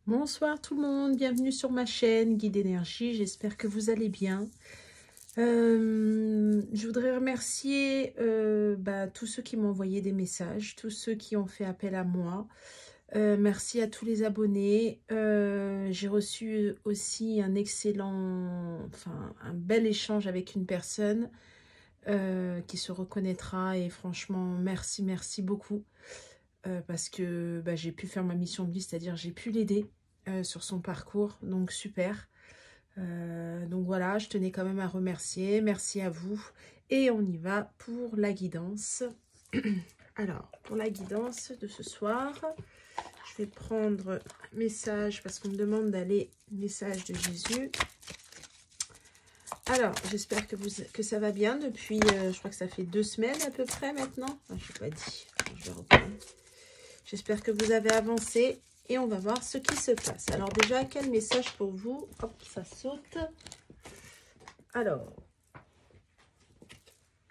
Bonsoir tout le monde, bienvenue sur ma chaîne Guide Énergie, j'espère que vous allez bien. Je voudrais remercier tous ceux qui m'ont envoyé des messages, tous ceux qui ont fait appel à moi. Merci à tous les abonnés. J'ai reçu aussi un un bel échange avec une personne qui se reconnaîtra et franchement merci beaucoup. Parce que j'ai pu faire ma mission de vie, c'est-à-dire j'ai pu l'aider sur son parcours, donc super. Donc voilà, je tenais quand même à remercier, merci à vous. Et on y va pour la guidance. Alors, pour la guidance de ce soir, je vais prendre un message, parce qu'on me demande d'aller message de Jésus. Alors, j'espère que ça va bien depuis, je crois que ça fait 2 semaines à peu près maintenant. Ah, je n'ai pas dit, je vais reprendre. J'espère que vous avez avancé et on va voir ce qui se passe. Alors déjà, quel message pour vous? Hop, ça saute. Alors,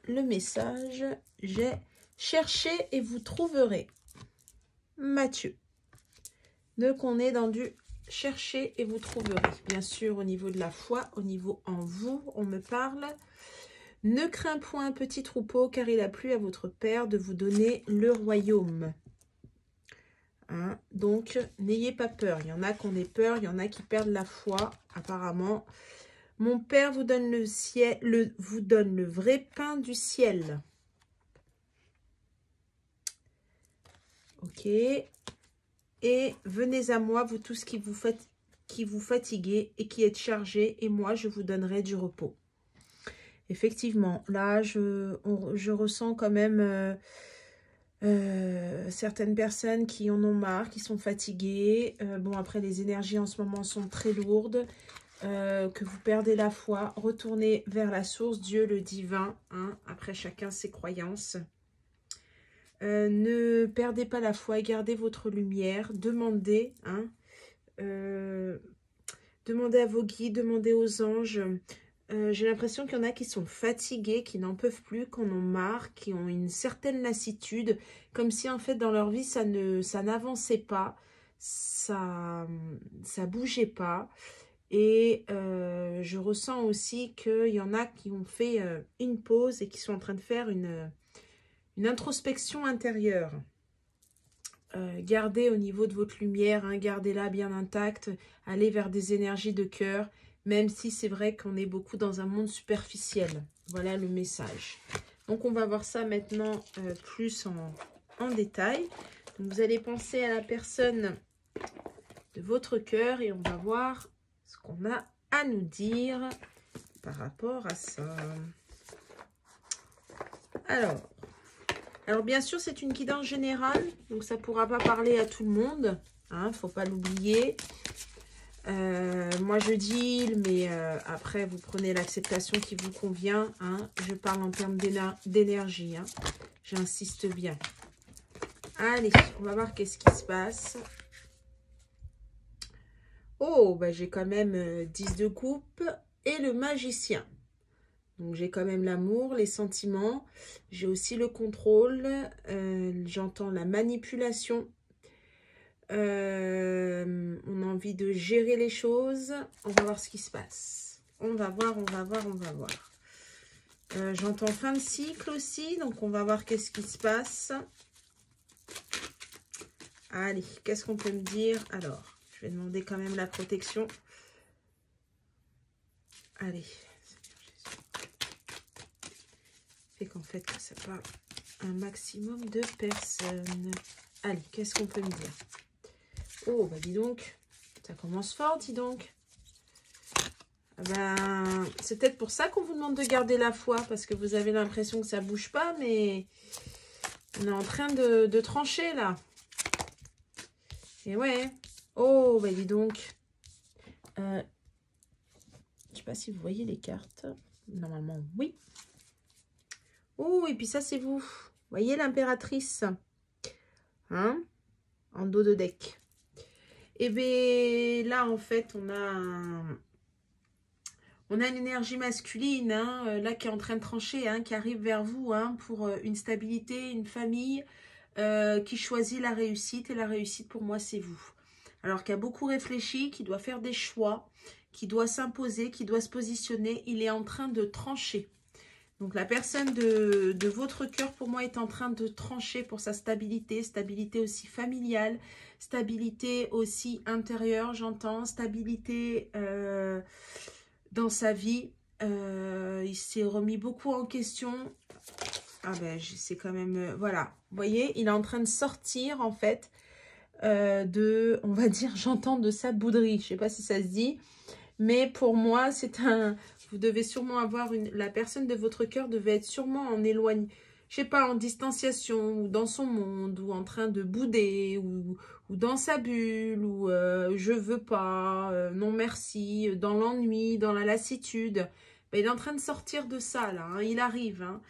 le message, j'ai « Cherchez et vous trouverez ». Matthieu. Donc, on est dans du « Cherchez et vous trouverez ». Bien sûr, au niveau de la foi, au niveau en vous, on me parle. « Ne crains point, petit troupeau, car il a plu à votre Père de vous donner le royaume. » Hein, donc, n'ayez pas peur. Il y en a qui ont des peurs, il y en a qui perdent la foi, apparemment. Mon Père vous donne vous donne le vrai pain du ciel. Ok. Et venez à moi, vous tous qui vous fatiguez et qui êtes chargés, et moi, je vous donnerai du repos. Effectivement, là, je ressens quand même... certaines personnes qui en ont marre, qui sont fatiguées. Bon, après, les énergies en ce moment sont très lourdes. Que vous perdez la foi. Retournez vers la source, Dieu, le divin. Hein, après, chacun ses croyances. Ne perdez pas la foi. Gardez votre lumière. Demandez. Hein, demandez à vos guides. Demandez aux anges. J'ai l'impression qu'il y en a qui sont fatigués, qui n'en peuvent plus, qui en ont marre, qui ont une certaine lassitude, comme si en fait dans leur vie ça n'avançait pas, ça bougeait pas. Et je ressens aussi qu'il y en a qui ont fait une pause et qui sont en train de faire une introspection intérieure. Gardez au niveau de votre lumière, hein, gardez-la bien intacte, allez vers des énergies de cœur, même si c'est vrai qu'on est beaucoup dans un monde superficiel. Voilà le message. Donc on va voir ça maintenant plus en détail. Donc, vous allez penser à la personne de votre cœur et on va voir ce qu'on a à nous dire par rapport à ça. Alors bien sûr, c'est une guidance générale, donc ça ne pourra pas parler à tout le monde, hein, faut pas l'oublier. Moi je dis, mais après vous prenez l'acceptation qui vous convient. Hein, je parle en termes d'énergie, hein, j'insiste bien. Allez, on va voir qu'est-ce qui se passe. Oh, bah, j'ai quand même 10 de coupe et le magicien. Donc, j'ai quand même l'amour, les sentiments. J'ai aussi le contrôle. J'entends la manipulation. On a envie de gérer les choses. On va voir ce qui se passe. On va voir. J'entends fin de cycle aussi. Donc, on va voir qu'est-ce qui se passe. Allez, qu'est-ce qu'on peut me dire? Alors, je vais demander quand même la protection. Allez. Fait qu'en fait, ça parle un maximum de personnes. Allez, qu'est-ce qu'on peut me dire? Oh, bah dis donc, ça commence fort, dis donc. Ben, c'est peut-être pour ça qu'on vous demande de garder la foi, parce que vous avez l'impression que ça bouge pas, mais on est en train de trancher, là. Et ouais. Oh, bah dis donc. Je sais pas si vous voyez les cartes. Normalement, oui. Oh, et puis ça, c'est vous. Vous voyez l'impératrice, hein, en dos de deck. Et bien là, en fait, on a une énergie masculine, hein, là, qui est en train de trancher, hein, qui arrive vers vous, hein, pour une stabilité, une famille, qui choisit la réussite. Et la réussite, pour moi, c'est vous. alors qui a beaucoup réfléchi, qui doit faire des choix, qui doit s'imposer, qui doit se positionner. Il est en train de trancher. Donc la personne de votre cœur, pour moi, est en train de trancher pour sa stabilité. Stabilité aussi familiale, stabilité aussi intérieure, j'entends. Stabilité dans sa vie. Il s'est remis beaucoup en question. Ah ben, c'est quand même... voilà, vous voyez, il est en train de sortir, en fait, on va dire, j'entends de sa bouderie. Je ne sais pas si ça se dit. Mais pour moi, c'est un... Vous devez sûrement avoir la personne de votre cœur devait être sûrement en éloignement. Je sais pas, en distanciation, ou dans son monde, ou en train de bouder, ou dans sa bulle, ou je veux pas, non merci, dans l'ennui, dans la lassitude. Ben, il est en train de sortir de ça, là. Hein, il arrive. Hein.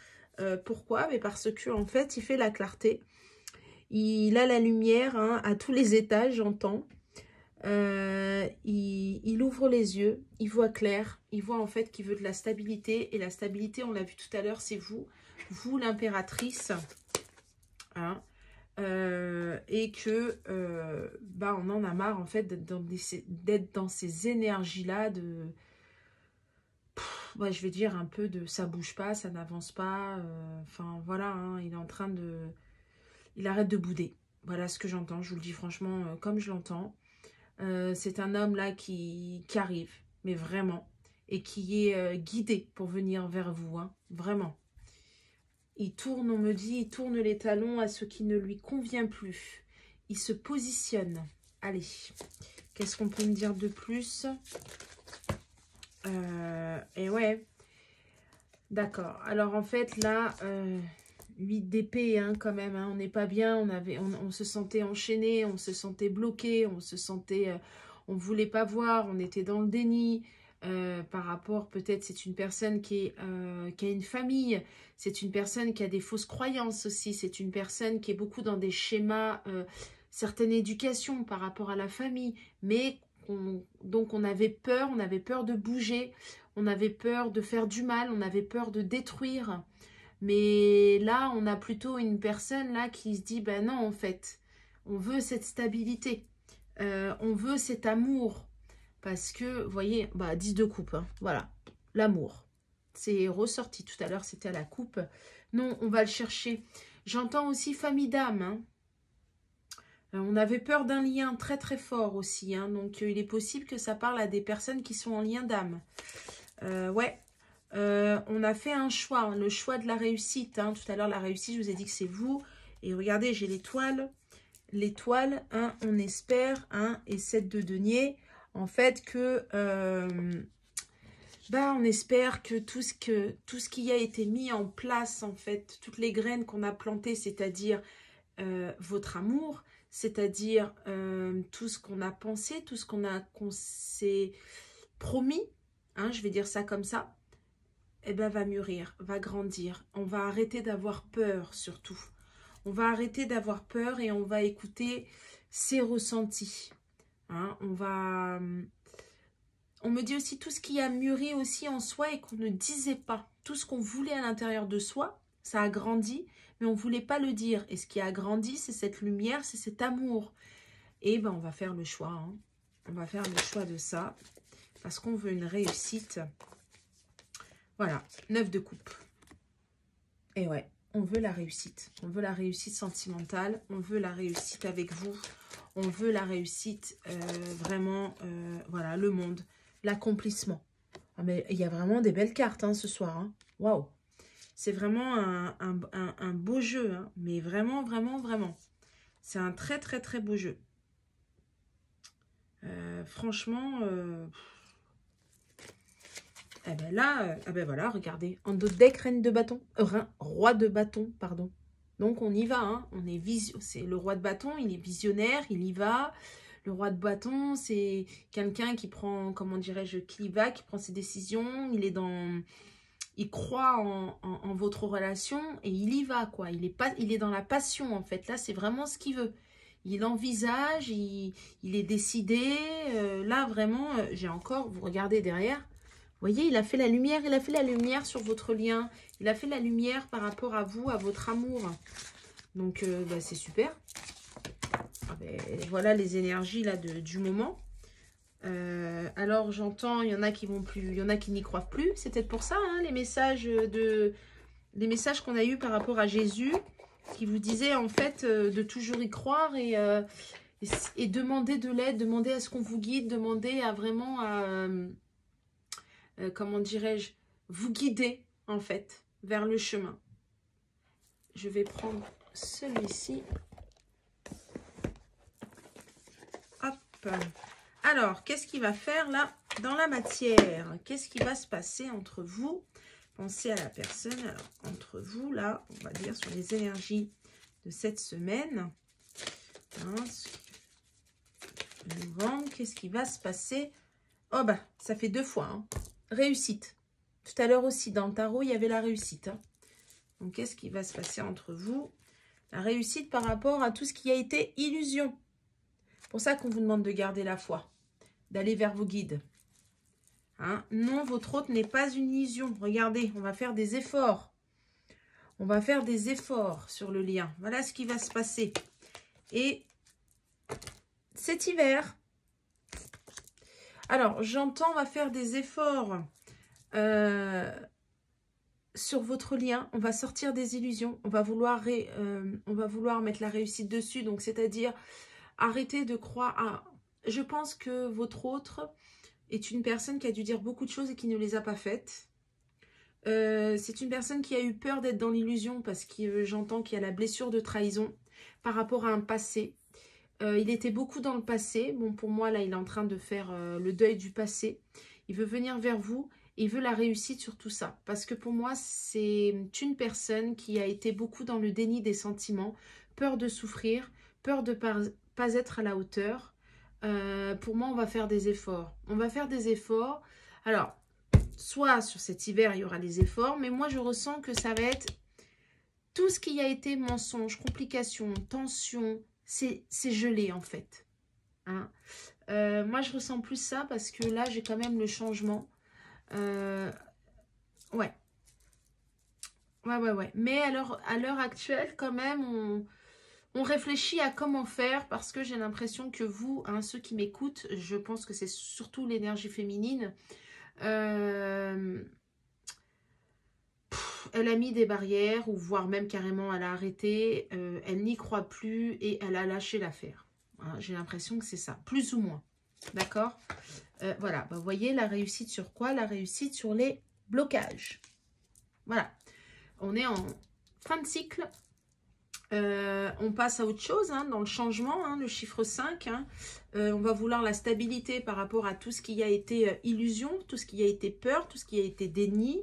Pourquoi? Mais parce que en fait, il fait la clarté. Il a la lumière hein, à tous les étages, j'entends. Il ouvre les yeux, il voit clair, il voit en fait qu'il veut de la stabilité. Et la stabilité, on l'a vu tout à l'heure, c'est vous l'impératrice. Hein, et que bah, on en a marre en fait d'être dans ces énergies-là de... Ouais, je vais dire un peu de ça bouge pas, ça n'avance pas. Enfin voilà, hein, il est en train de... Il arrête de bouder. Voilà ce que j'entends, je vous le dis franchement comme je l'entends. C'est un homme là qui arrive, mais vraiment, et qui est guidé pour venir vers vous, hein, vraiment. Il tourne, on me dit, il tourne les talons à ce qui ne lui convient plus. Il se positionne. Allez, qu'est-ce qu'on peut me dire de plus? Et ouais, d'accord. Alors en fait là, 8 d'épée hein, quand même, hein, on n'est pas bien, on se sentait enchaîné, on se sentait bloqué, on se sentait, on ne voulait pas voir, on était dans le déni. Par rapport, peut-être c'est une personne qui a une famille, c'est une personne qui a des fausses croyances aussi, c'est une personne qui est beaucoup dans des schémas, certaine éducation par rapport à la famille, mais donc on avait peur de bouger, on avait peur de faire du mal, on avait peur de détruire. Mais là, on a plutôt une personne là qui se dit, ben non, en fait, on veut cette stabilité, on veut cet amour. Parce que, vous voyez, bah, 10 de coupe, hein, voilà, l'amour. C'est ressorti tout à l'heure, c'était à la coupe. Non, on va le chercher. J'entends aussi famille d'âme. Hein. On avait peur d'un lien très très fort aussi. Hein, donc, il est possible que ça parle à des personnes qui sont en lien d'âme. Ouais. On a fait un choix, hein, le choix de la réussite. Hein. Tout à l'heure, la réussite, je vous ai dit que c'est vous. Et regardez, j'ai l'étoile. L'étoile, hein, on espère, hein, et 7 de denier. En fait, que bah, on espère que tout ce qui a été mis en place, en fait, toutes les graines qu'on a plantées, c'est-à-dire votre amour, c'est-à-dire tout ce qu'on a pensé, tout ce qu'on s'est promis, hein, je vais dire ça comme ça, eh ben, va mûrir, va grandir. On va arrêter d'avoir peur surtout. On va arrêter d'avoir peur et on va écouter ses ressentis. Hein, on me dit aussi tout ce qui a mûri aussi en soi et qu'on ne disait pas. Tout ce qu'on voulait à l'intérieur de soi, ça a grandi, mais on ne voulait pas le dire. Et ce qui a grandi, c'est cette lumière, c'est cet amour. Et ben, on va faire le choix. Hein. On va faire le choix de ça parce qu'on veut une réussite. Voilà, 9 de coupe. Et ouais, on veut la réussite. On veut la réussite sentimentale. On veut la réussite avec vous. On veut la réussite, vraiment, voilà, le monde, l'accomplissement. Ah, mais il y a vraiment des belles cartes hein, ce soir. Hein. Waouh! C'est vraiment un beau jeu, hein, mais vraiment, vraiment, vraiment. C'est un très, très, très beau jeu. Franchement, eh ben là, ah ben voilà, regardez. En dos de deck, reine de bâton, roi de bâton, pardon. Donc, on y va, hein. On est c'est le roi de bâton, il est visionnaire, il y va. Le roi de bâton, c'est quelqu'un qui prend, comment dirais-je, qui prend ses décisions. Il croit en votre relation et il y va, quoi. Il est dans la passion, en fait. Là, c'est vraiment ce qu'il veut. Il envisage, il est décidé. Là, vraiment, j'ai encore, vous regardez derrière. Vous voyez, il a fait la lumière sur votre lien. Il a fait la lumière par rapport à vous, à votre amour. Donc, bah, c'est super. Ah ben, voilà les énergies là du moment. Alors j'entends, il y en a qui vont plus, il y en a qui n'y croient plus. C'est peut-être pour ça, hein, les messages qu'on a eus par rapport à Jésus, qui vous disait en fait de toujours y croire et demander de l'aide, demander à ce qu'on vous guide, demander à vraiment, comment dirais-je, vous guider en fait vers le chemin. Je vais prendre celui-ci. Hop. Alors, qu'est-ce qu'il va faire là dans la matière? Qu'est-ce qui va se passer entre vous? Pensez à la personne. Alors, entre vous, là, on va dire sur les énergies de cette semaine. Hein, novembre, qu'est-ce qui va se passer? Oh, bah, ça fait 2 fois. Hein. Réussite. Tout à l'heure aussi, dans le tarot, il y avait la réussite. Hein. Donc, qu'est-ce qui va se passer entre vous? La réussite par rapport à tout ce qui a été illusion. C'est pour ça qu'on vous demande de garder la foi, d'aller vers vos guides. Hein? Non, votre hôte n'est pas une illusion. Regardez, on va faire des efforts. On va faire des efforts sur le lien. Voilà ce qui va se passer. Et cet hiver, alors j'entends, on va faire des efforts sur votre lien. On va sortir des illusions. On va vouloir mettre la réussite dessus. Donc, c'est-à-dire arrêter de croire. Je pense que votre autre est une personne qui a dû dire beaucoup de choses et qui ne les a pas faites. C'est une personne qui a eu peur d'être dans l'illusion parce que j'entends qu'il y a la blessure de trahison par rapport à un passé. Il était beaucoup dans le passé. Bon, pour moi, là, il est en train de faire le deuil du passé. Il veut venir vers vous. Il veut la réussite sur tout ça. Parce que pour moi, c'est une personne qui a été beaucoup dans le déni des sentiments, peur de souffrir, peur de pas être à la hauteur. Pour moi, on va faire des efforts. On va faire des efforts. Alors, soit sur cet hiver, il y aura des efforts, mais moi, je ressens que ça va être tout ce qui a été mensonge, complication, tension, c'est gelé en fait. Hein. Moi, je ressens plus ça parce que là, j'ai quand même le changement. Ouais. Ouais. Mais alors, à l'heure actuelle, quand même, on réfléchit à comment faire parce que j'ai l'impression que vous, hein, ceux qui m'écoutent, je pense que c'est surtout l'énergie féminine. Elle a mis des barrières ou voire même carrément elle a arrêté. Elle n'y croit plus et elle a lâché l'affaire. Hein, j'ai l'impression que c'est ça, plus ou moins. D'accord. Voilà, bah, vous voyez la réussite sur quoi? La réussite sur les blocages. Voilà. On est en fin de cycle. On passe à autre chose hein, dans le changement, hein, le chiffre 5. Hein. On va vouloir la stabilité par rapport à tout ce qui a été illusion, tout ce qui a été peur, tout ce qui a été déni.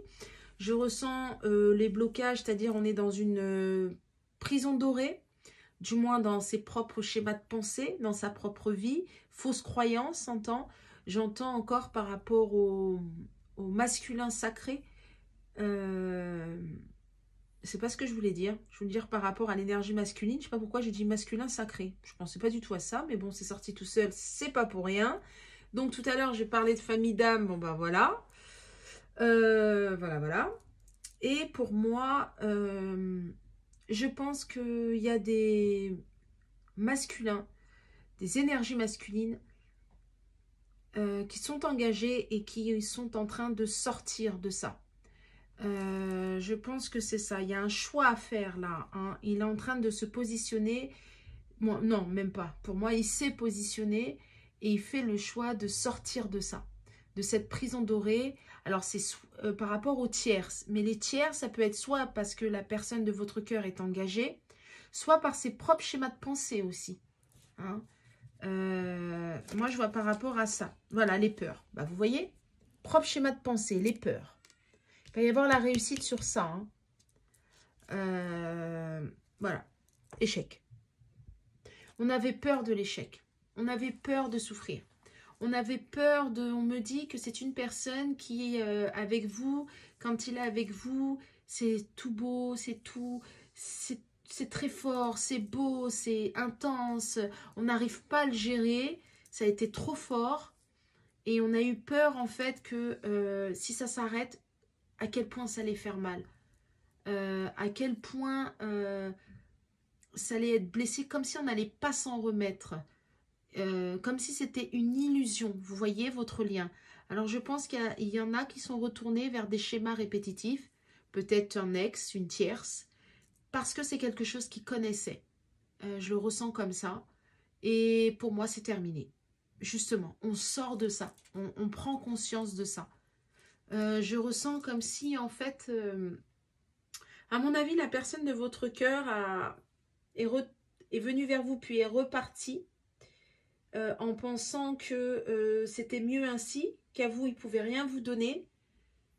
Je ressens les blocages, c'est-à-dire on est dans une prison dorée, du moins dans ses propres schémas de pensée, dans sa propre vie, fausse croyance, j'entends encore par rapport au masculin sacré. C'est pas ce que je voulais dire. Je voulais dire par rapport à l'énergie masculine. Je sais pas pourquoi j'ai dit masculin sacré. Je pensais pas du tout à ça, mais bon, c'est sorti tout seul, c'est pas pour rien. Donc tout à l'heure, j'ai parlé de famille d'âme. Bon ben voilà. Voilà. Et pour moi, je pense qu'il y a des masculins, des énergies masculines qui sont engagées et qui sont en train de sortir de ça. Je pense que c'est ça. Il y a un choix à faire là. Hein. Il est en train de se positionner. Bon, non, même pas. Pour moi, il s'est positionné et il fait le choix de sortir de ça, de cette prison dorée. Alors, c'est par rapport aux tiers. Mais les tiers, ça peut être soit parce que la personne de votre cœur est engagée, soit par ses propres schémas de pensée aussi. Hein. Moi, je vois par rapport à ça. Voilà, les peurs. Bah, vous voyez, propre schéma de pensée, les peurs. Il va y avoir la réussite sur ça. Hein. Voilà. Échec. On avait peur de l'échec. On avait peur de souffrir. On avait peur de... On me dit que c'est une personne qui est avec vous. Quand il est avec vous, c'est tout beau, c'est tout... C'est très fort, c'est beau, c'est intense. On n'arrive pas à le gérer. Ça a été trop fort. Et on a eu peur en fait que si ça s'arrête, à quel point ça allait faire mal. À quel point ça allait être blessé, comme si on n'allait pas s'en remettre. Comme si c'était une illusion. Vous voyez votre lien. Alors, je pense qu'il y en a qui sont retournés vers des schémas répétitifs. Peut-être un ex, une tierce. Parce que c'est quelque chose qu'ils connaissaient. Je le ressens comme ça. Et pour moi, c'est terminé. Justement, on sort de ça. On prend conscience de ça. Je ressens comme si, en fait, à mon avis, la personne de votre cœur est venue vers vous, puis est repartie en pensant que c'était mieux ainsi, qu'à vous, il ne pouvait rien vous donner,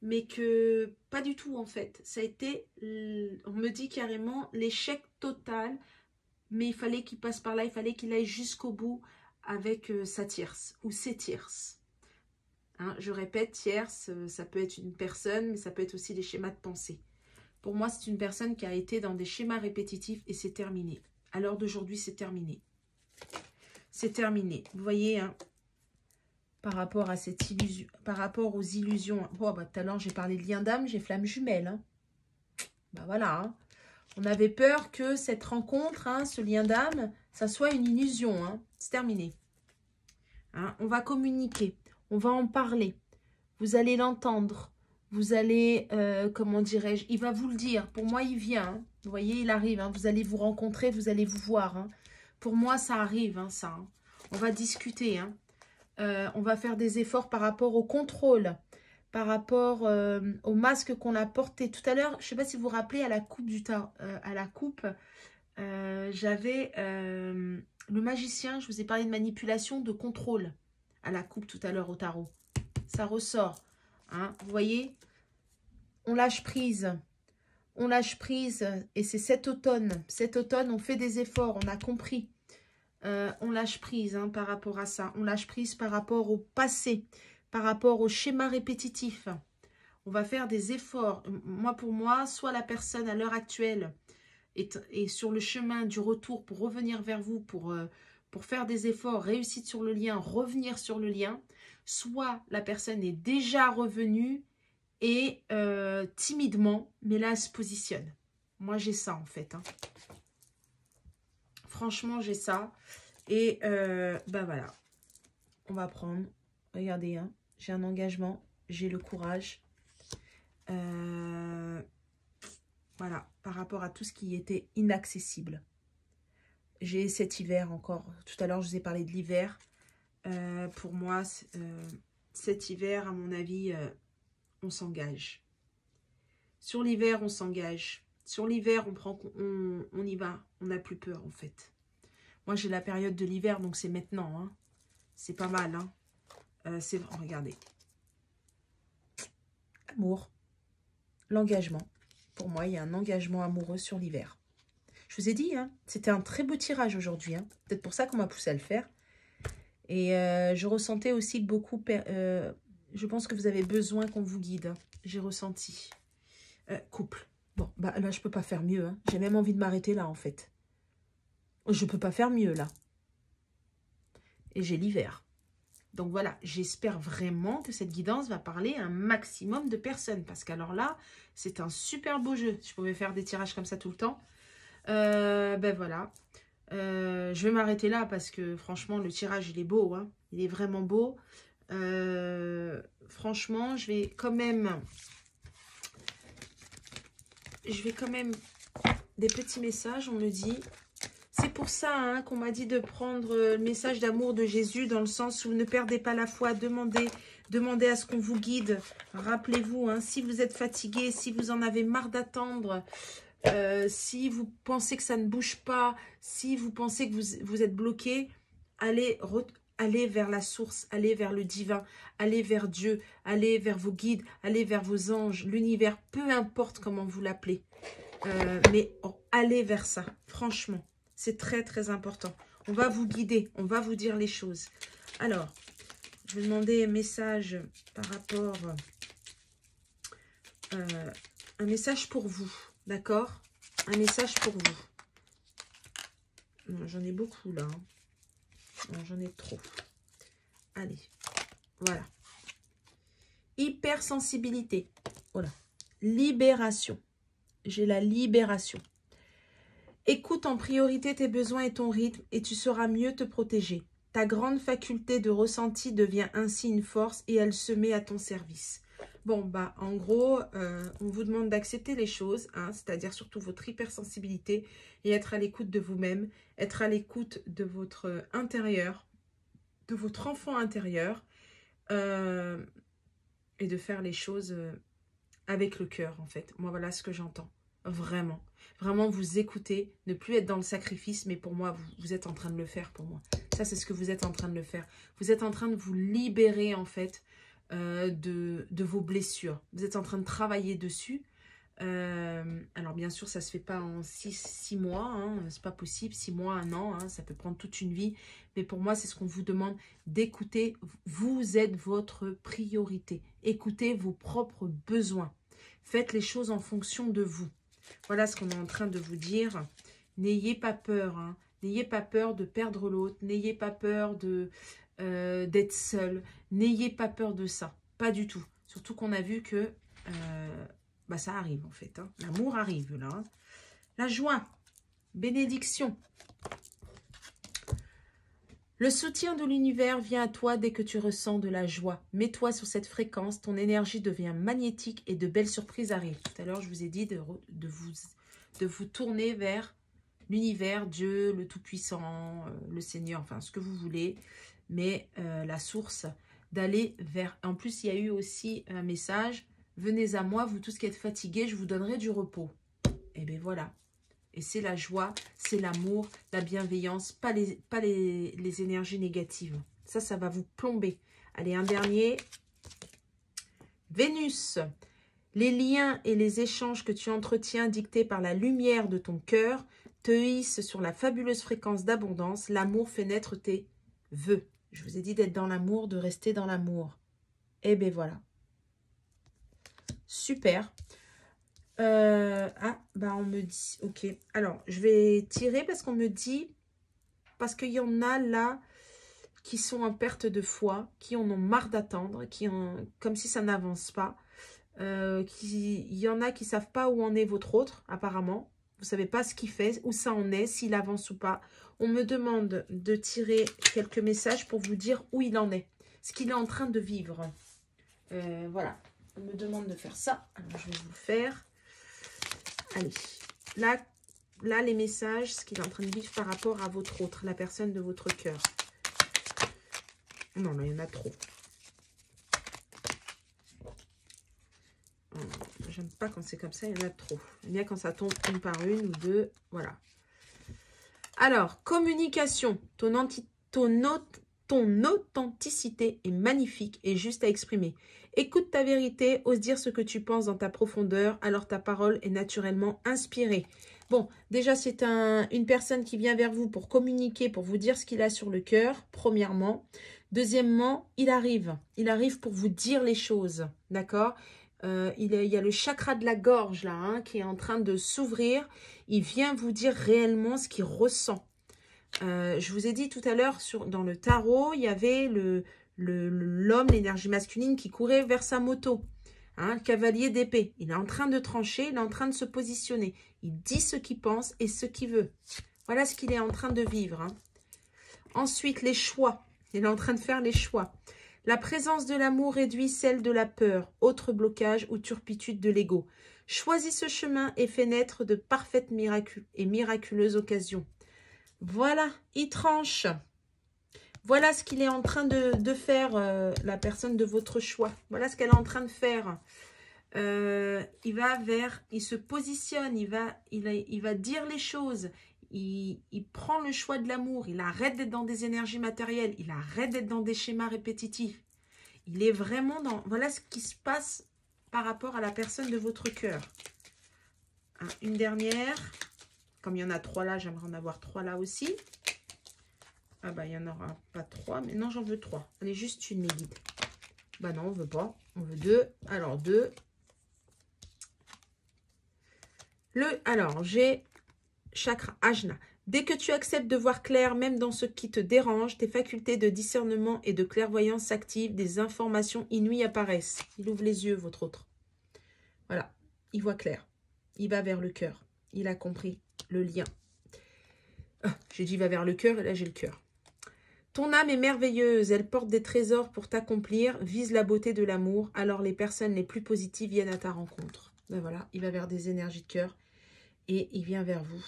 mais que pas du tout, en fait. Ça a été, on me dit carrément, l'échec total, mais il fallait qu'il passe par là, il fallait qu'il aille jusqu'au bout avec sa tierce ou ses tierces. Hein, je répète, tierce, ça peut être une personne, mais ça peut être aussi des schémas de pensée. Pour moi, c'est une personne qui a été dans des schémas répétitifs et c'est terminé. À l'heure d'aujourd'hui, c'est terminé. C'est terminé. Vous voyez, hein, par rapport à cette illusion, par rapport aux illusions. Oh, bah, tout à l'heure, j'ai parlé de lien d'âme, j'ai flamme jumelle. Hein. Bah voilà. Hein. On avait peur que cette rencontre, hein, ce lien d'âme, ça soit une illusion. Hein. C'est terminé. Hein, on va communiquer. On va en parler. Vous allez l'entendre. Vous allez, comment dirais-je, il va vous le dire. Pour moi, il vient. Hein. Vous voyez, il arrive. Hein. Vous allez vous rencontrer, vous allez vous voir. Hein. Pour moi, ça arrive, hein, ça. Hein. On va discuter. Hein. On va faire des efforts par rapport au contrôle, par rapport au masque qu'on a porté tout à l'heure. Je ne sais pas si vous vous rappelez, à la coupe j'avais le magicien. Je vous ai parlé de manipulation, de contrôle à la coupe tout à l'heure au tarot. Ça ressort. Hein. Vous voyez, on lâche prise. On lâche prise et c'est cet automne. Cet automne, on fait des efforts, on a compris. On lâche prise hein, par rapport à ça. On lâche prise par rapport au passé, par rapport au schéma répétitif. On va faire des efforts. Moi, pour moi, soit la personne à l'heure actuelle est sur le chemin du retour pour revenir vers vous, pour faire des efforts, réussir sur le lien, revenir sur le lien, soit la personne est déjà revenue et timidement, mais là, elle se positionne. Moi, j'ai ça, en fait. Hein. Franchement, j'ai ça. Et ben voilà. On va prendre. Regardez, hein, j'ai un engagement. J'ai le courage. Voilà. Par rapport à tout ce qui était inaccessible. J'ai cet hiver encore. Tout à l'heure, je vous ai parlé de l'hiver. Pour moi, cet hiver, à mon avis, on s'engage. Sur l'hiver, on s'engage. Sur l'hiver, on y va. On n'a plus peur, en fait. Moi, j'ai la période de l'hiver, donc c'est maintenant. Hein. C'est pas mal. Hein. Regardez. Amour. L'engagement. Pour moi, il y a un engagement amoureux sur l'hiver. Je vous ai dit, hein, c'était un très beau tirage aujourd'hui. Hein. Peut-être pour ça qu'on m'a poussé à le faire. Et je ressentais aussi que beaucoup... je pense que vous avez besoin qu'on vous guide. Hein. J'ai ressenti. Couple. Bon, bah là, je peux pas faire mieux. Hein. J'ai même envie de m'arrêter là, en fait. Je peux pas faire mieux, là. Et j'ai l'hiver. Donc voilà, j'espère vraiment que cette guidance va parler à un maximum de personnes. Parce qu'alors là, c'est un super beau jeu. Je pouvais faire des tirages comme ça tout le temps. Ben voilà. Je vais m'arrêter là parce que franchement, le tirage, il est beau. Hein. Il est vraiment beau. Franchement, je vais quand même des petits messages, on me dit. C'est pour ça hein, qu'on m'a dit de prendre le message d'amour de Jésus dans le sens où ne perdez pas la foi, demandez à ce qu'on vous guide. Rappelez-vous, hein, si vous êtes fatigué, si vous en avez marre d'attendre, si vous pensez que ça ne bouge pas, si vous pensez que vous êtes bloqué, allez vers la source, allez vers le divin, allez vers Dieu, allez vers vos guides, allez vers vos anges, l'univers, peu importe comment vous l'appelez. Mais allez vers ça, franchement. C'est très, très important. On va vous guider. On va vous dire les choses. Alors, je vais demander un message par rapport... un message pour vous. D'accord? Un message pour vous. J'en ai beaucoup, là. J'en ai trop. Allez. Voilà. Hypersensibilité. Voilà. Libération. J'ai la libération. Écoute en priorité tes besoins et ton rythme et tu sauras mieux te protéger. Ta grande faculté de ressenti devient ainsi une force et elle se met à ton service. Bon, bah, en gros, on vous demande d'accepter les choses, hein, c'est-à-dire surtout votre hypersensibilité et être à l'écoute de vous-même, être à l'écoute de votre intérieur, de votre enfant intérieur et de faire les choses avec le cœur, en fait. Moi, voilà ce que j'entends. Vraiment. Vraiment vous écouter, ne plus être dans le sacrifice, mais pour moi, vous êtes en train de le faire pour moi. Ça, c'est ce que vous êtes en train de le faire. Vous êtes en train de vous libérer, en fait, de vos blessures. Vous êtes en train de travailler dessus. Alors, bien sûr, ça ne se fait pas en 6 mois. Hein, c'est pas possible. 6 mois, 1 an. Hein, ça peut prendre toute une vie. Mais pour moi, c'est ce qu'on vous demande d'écouter. Vous êtes votre priorité. Écoutez vos propres besoins. Faites les choses en fonction de vous. Voilà ce qu'on est en train de vous dire. N'ayez pas peur. Hein. N'ayez pas peur de perdre l'autre. N'ayez pas peur d'être seul. N'ayez pas peur de ça. Pas du tout. Surtout qu'on a vu que bah ça arrive en fait. Hein. L'amour arrive là. Hein. La joie. Bénédiction. Le soutien de l'univers vient à toi dès que tu ressens de la joie. Mets-toi sur cette fréquence, ton énergie devient magnétique et de belles surprises arrivent. Tout à l'heure, je vous ai dit de vous tourner vers l'univers, Dieu, le Tout-Puissant, le Seigneur, enfin ce que vous voulez. Mais la source, d'aller vers... En plus, il y a eu aussi un message. Venez à moi, vous tous qui êtes fatigués, je vous donnerai du repos. Et bien voilà. Et c'est la joie, c'est l'amour, la bienveillance, pas les énergies négatives. Ça va vous plomber. Allez, un dernier. Vénus. Les liens et les échanges que tu entretiens dictés par la lumière de ton cœur te hissent sur la fabuleuse fréquence d'abondance. L'amour fait naître tes vœux. Je vous ai dit d'être dans l'amour, de rester dans l'amour. Et bien voilà. Super. On me dit, ok, alors je vais tirer parce qu'on me dit, parce qu'il y en a là qui sont en perte de foi, qui en ont marre d'attendre, comme si ça n'avance pas, il y en a qui savent pas où en est votre autre, apparemment, vous savez pas ce qu'il fait, où ça en est, s'il avance ou pas. On me demande de tirer quelques messages pour vous dire où il en est, ce qu'il est en train de vivre. Voilà, on me demande de faire ça, alors je vais vous le faire. Allez, là, les messages, ce qu'il est en train de vivre par rapport à votre autre, la personne de votre cœur. Non, il y en a trop. J'aime pas quand c'est comme ça, il y en a trop. J'aime bien quand ça tombe une par une ou deux. Voilà. Alors, communication. Ton authenticité est magnifique et juste à exprimer. Écoute ta vérité, ose dire ce que tu penses dans ta profondeur, alors ta parole est naturellement inspirée. Bon, déjà, c'est une personne qui vient vers vous pour communiquer, pour vous dire ce qu'il a sur le cœur, premièrement. Deuxièmement, il arrive pour vous dire les choses, d'accord ? Il y a le chakra de la gorge, là, hein, qui est en train de s'ouvrir. Il vient vous dire réellement ce qu'il ressent. Je vous ai dit tout à l'heure, dans le tarot, il y avait l'homme, l'énergie masculine qui courait vers sa moto. Hein, le cavalier d'épée. Il est en train de trancher, il est en train de se positionner. Il dit ce qu'il pense et ce qu'il veut. Voilà ce qu'il est en train de vivre. Hein. Ensuite, les choix. Il est en train de faire les choix. La présence de l'amour réduit celle de la peur, autre blocage ou turpitude de l'ego. Choisis ce chemin et fais naître de parfaites et miraculeuses occasions. Voilà, il tranche. Voilà ce qu'il est en train de faire, la personne de votre choix. Voilà ce qu'elle est en train de faire. Il se positionne, il va dire les choses. Il prend le choix de l'amour. Il arrête d'être dans des énergies matérielles. Il arrête d'être dans des schémas répétitifs. Il est vraiment dans... Voilà ce qui se passe par rapport à la personne de votre cœur. Une dernière. Comme il y en a 3 là, j'aimerais en avoir 3 là aussi. Ah bah, il n'y en aura pas 3. Mais non, j'en veux 3. Allez, juste une, mes guides. Bah non, on veut pas. On veut 2. Alors, 2. Alors, j'ai chakra Ajna. Dès que tu acceptes de voir clair, même dans ce qui te dérange, tes facultés de discernement et de clairvoyance s'activent, des informations inouïes apparaissent. Il ouvre les yeux, votre autre. Voilà, il voit clair. Il va vers le cœur. Il a compris le lien. J'ai dit va vers le cœur et là j'ai le cœur. Ton âme est merveilleuse, elle porte des trésors pour t'accomplir, vise la beauté de l'amour, alors les personnes les plus positives viennent à ta rencontre. Ben voilà, il va vers des énergies de cœur et il vient vers vous.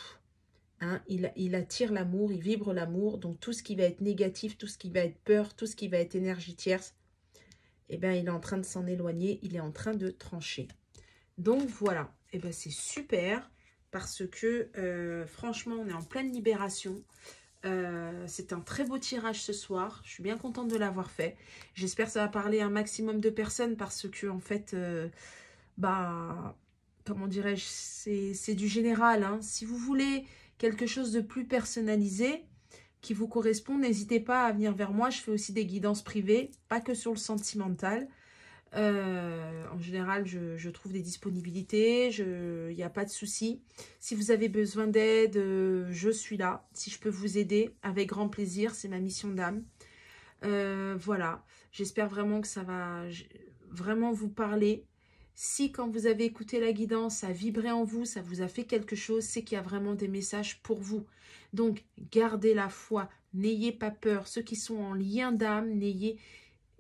Hein, il attire l'amour, il vibre l'amour, donc tout ce qui va être négatif, tout ce qui va être peur, tout ce qui va être énergie tierce, eh bien il est en train de s'en éloigner, il est en train de trancher. Donc voilà, eh ben c'est super parce que franchement on est en pleine libération. C'est un très beau tirage ce soir. Je suis bien contente de l'avoir fait. J'espère que ça va parler à un maximum de personnes parce que en fait, bah, comment dirais-je, c'est du général. Hein. Si vous voulez quelque chose de plus personnalisé qui vous correspond, n'hésitez pas à venir vers moi. Je fais aussi des guidances privées, pas que sur le sentimental. En général, je trouve des disponibilités, il n'y a pas de souci. Si vous avez besoin d'aide, je suis là. Si je peux vous aider, avec grand plaisir, c'est ma mission d'âme. Voilà, j'espère vraiment que ça va vraiment vous parler. Si quand vous avez écouté la guidance, ça a vibré en vous, ça vous a fait quelque chose, c'est qu'il y a vraiment des messages pour vous. Donc, gardez la foi, n'ayez pas peur. Ceux qui sont en lien d'âme,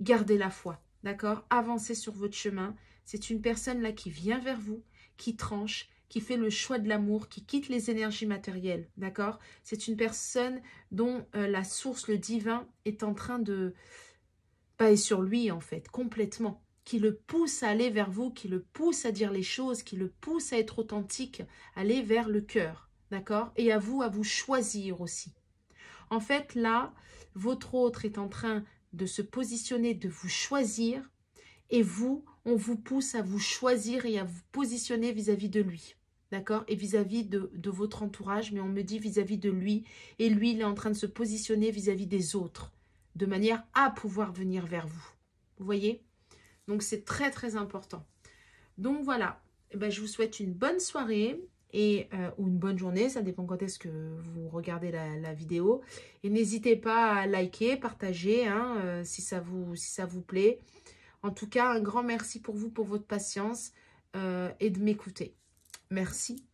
gardez la foi. D'accord? Avancez sur votre chemin. C'est une personne là qui vient vers vous, qui tranche, qui fait le choix de l'amour, qui quitte les énergies matérielles. D'accord? C'est une personne dont la source, le divin, est en train de... est sur lui en fait, complètement. Qui le pousse à aller vers vous, qui le pousse à dire les choses, qui le pousse à être authentique, aller vers le cœur. D'accord? Et à vous choisir aussi. En fait, là, votre autre est en train de se positionner, de vous choisir, et vous, on vous pousse à vous choisir et à vous positionner vis-à-vis de lui, d'accord? Et vis-à-vis de votre entourage, mais on me dit vis-à-vis de lui, et lui, il est en train de se positionner vis-à-vis des autres, de manière à pouvoir venir vers vous. Vous voyez? Donc, c'est très, très important. Donc, voilà. Eh ben, je vous souhaite une bonne soirée. Ou une bonne journée, ça dépend quand est-ce que vous regardez la vidéo. Et n'hésitez pas à liker, partager hein, si ça vous plaît. En tout cas, un grand merci pour vous, pour votre patience et de m'écouter. Merci.